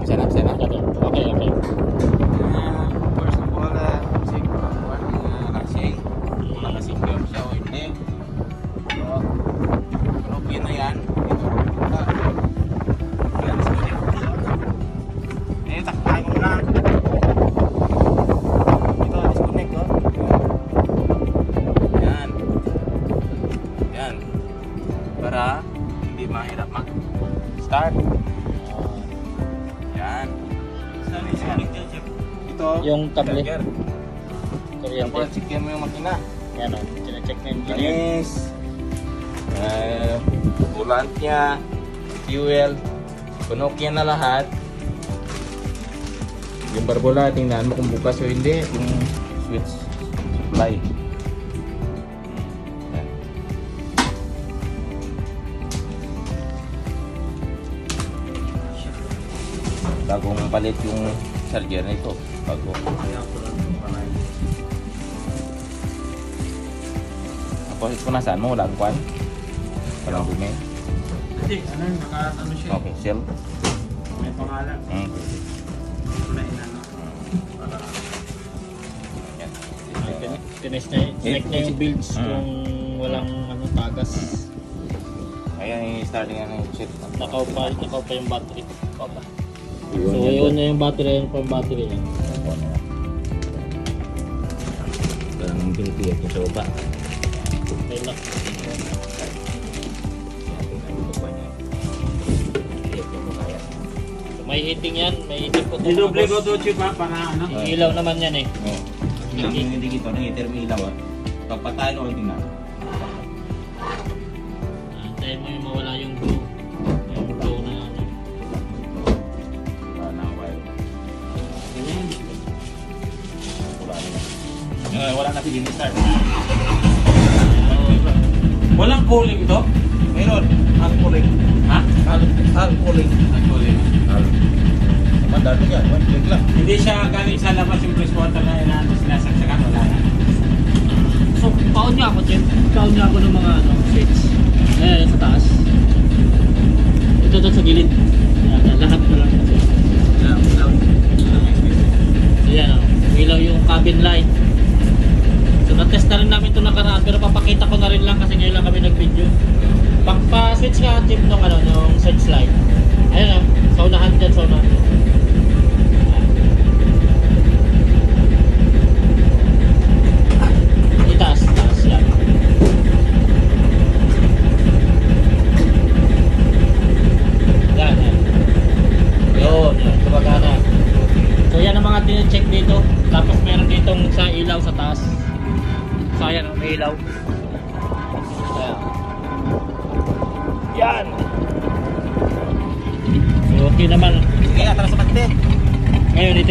Sana. Okay. First of all, check lasing. Kung lasing ka siya o hindi. So, okay na yan. Yan, takpahan ko muna. Ito, disconnect ko. Yan. Para hindi mahirap mag-start. Yan. Ito, Yung kable. charger. Kuryente. Tapos, check mo yung makina. Yan o. Chine-check na yung engineer. Manis. Coolant niya. Fuel. Punok yan na lahat. Yung barbola, tingnan mo kung bukas o hindi. Yung switch supply. Yan. Bagong palit yung charger nito. Bago. Tapos punasan mo, wala ang kwan. Walang dumi. Hindi, naka-ano siya. Okay, seal. May pangalan. Unahin na, no? Para... Yan. Tinex na yung builds kung walang tagas. Ayan, i-starting na yung chip. Nakaw pa yung battery. So yun na yung battery, yun pa yung battery niya. Parang pinipiyat yung sa baba. Okay lang. So, may heating yan, may heating po. Didoble ko to chip ha, para ano? Ilaw naman yan eh. Oo. Hindi dito, nang-iter mo ilaw. Pagpatayin mo, tingnan. Antayin mo yung mawala yung glow. Yung glow na ano. Wala na ang wire. Wala na pili start. Walang cooling to? Meron. Ang cooling. Ha? Ang cooling. Ang cooling. Mandado yan. Click lang. Hindi siya galing sa labas yung fresh water na inaano sinasaksakan, wala na. So, paon niya ako, Jeff. Paon niya ako ng mga switch. Ayan, sa taas. Ito doon sa gilid. Ayan, lahat na lang. Ayan, ilaw yung cabin light. So, na-test na rin namin ito nakaraan, pero papakita ko na rin lang kasi ngayon lang kami nag-video. Pa-switch nga, Jeff, nung search light. Ayan, sa unahan dyan, sa unahan. Taas yan. Yan. Yun, gumagana. So yan ang mga tine-check dito. Tapos meron ditong sa ilaw sa taas. So ayan, may ilaw. Ayan. Yan. So okay naman. Sige, atras sa pante. Ngayon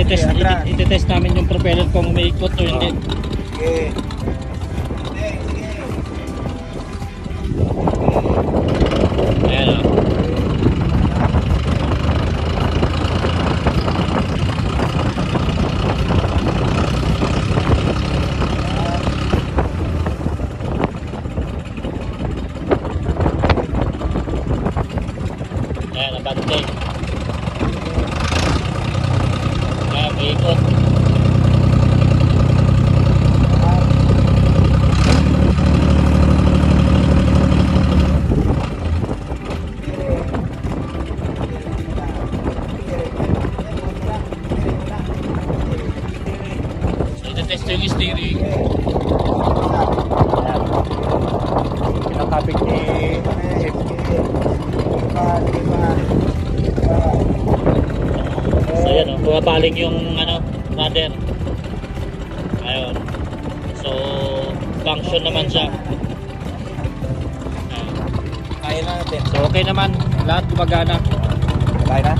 itetest namin yung propeller kung umiikot o hindi. Sige. Ayan o. Ayan, abante. Ayan, may ikot. So, itetest yung steering. Pinakapit ni So yan o, bumabaling yung rudder. Ayun. So, function naman siya. Ayan. Kaya na natin. So okay naman, lahat gumagana. Kaya na?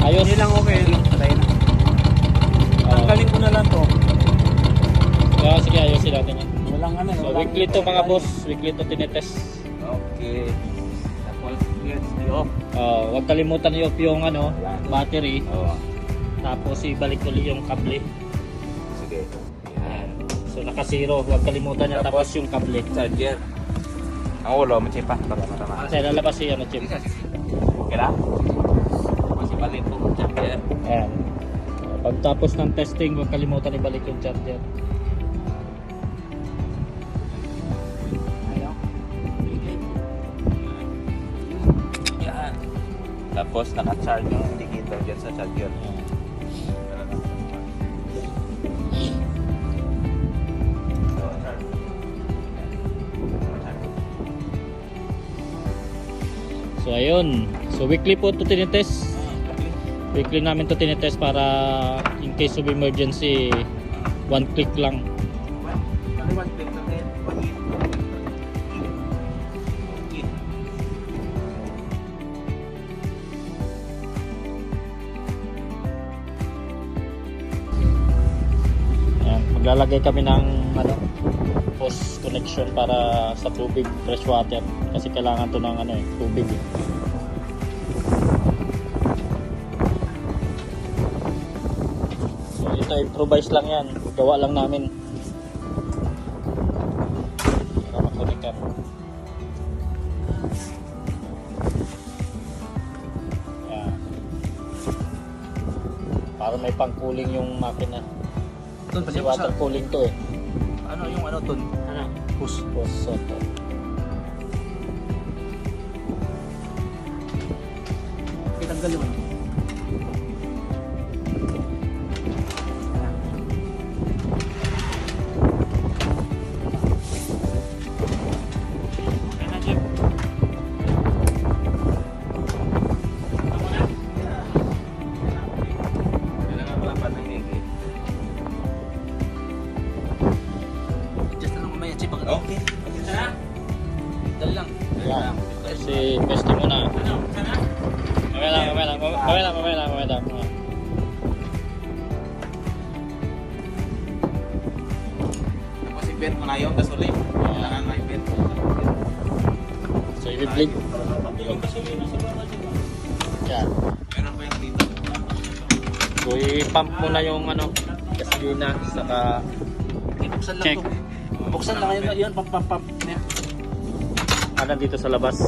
Ayos. Hindi lang okay. Kaya na. Tanggalin ko na lang to. Kaya sige, ayusin natin yan. Walang ano. So weekly to mga boss, weekly to tinetest. Okay. Tapos, let's off. Huwag kalimutan i-off yung battery. Oo. Tapos ibalik ulit yung kable. Sige. Yan. So naka-zero, huwag kalimutan niya. Tapos yung kable. Charger. Ang ulo, machipa. Tama. Kasi lalabas yung chip. Okay na? Masih balik po. Charger. Pagtapos ng testing, huwag kalimutan ibalik yung charger. Yan. Tapos naka-charge yung indicator dyan sa charger. So ayun. So weekly po ito tinitest. Weekly namin ito tinitest para in case of emergency, one click lang. Ayan, maglalagay kami ng hose connection para sa tubig, fresh water, kasi kailangan to ng tubig. So ito improvise lang yan, gawa lang namin para makonikan. Ayan. Para may pang cooling yung makina. Kasi water cooling to eh. Ano yung ano ton? Ano? Push. Soto. Kitanggal yung ano. Kailangan pala pa ng higit. Just na lang mamaya, Chip. Okay. Dali lang. Ayan. Kasi pwesto muna. Mamaya lang. Tapos i-bend mo na yung gasolin. Kailangan may bend. So i-blink. Yan. Meron pa yung dito. So i-pump muna yung gasolina, saka Buksan lang check. to. Buksan lang yun. Pump. dito sa labas.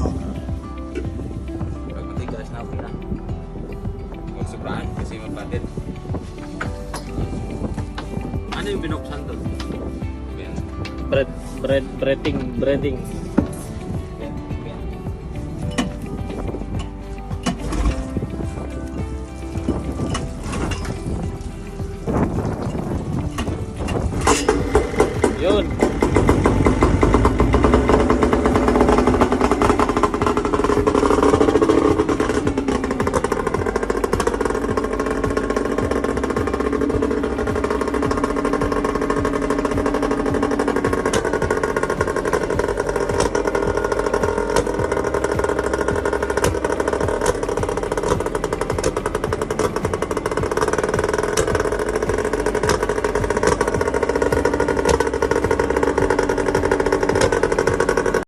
Pag matigas na, okay na. Huwag sobraan kasi mapatit. Ano yung binuksan doon? Breading.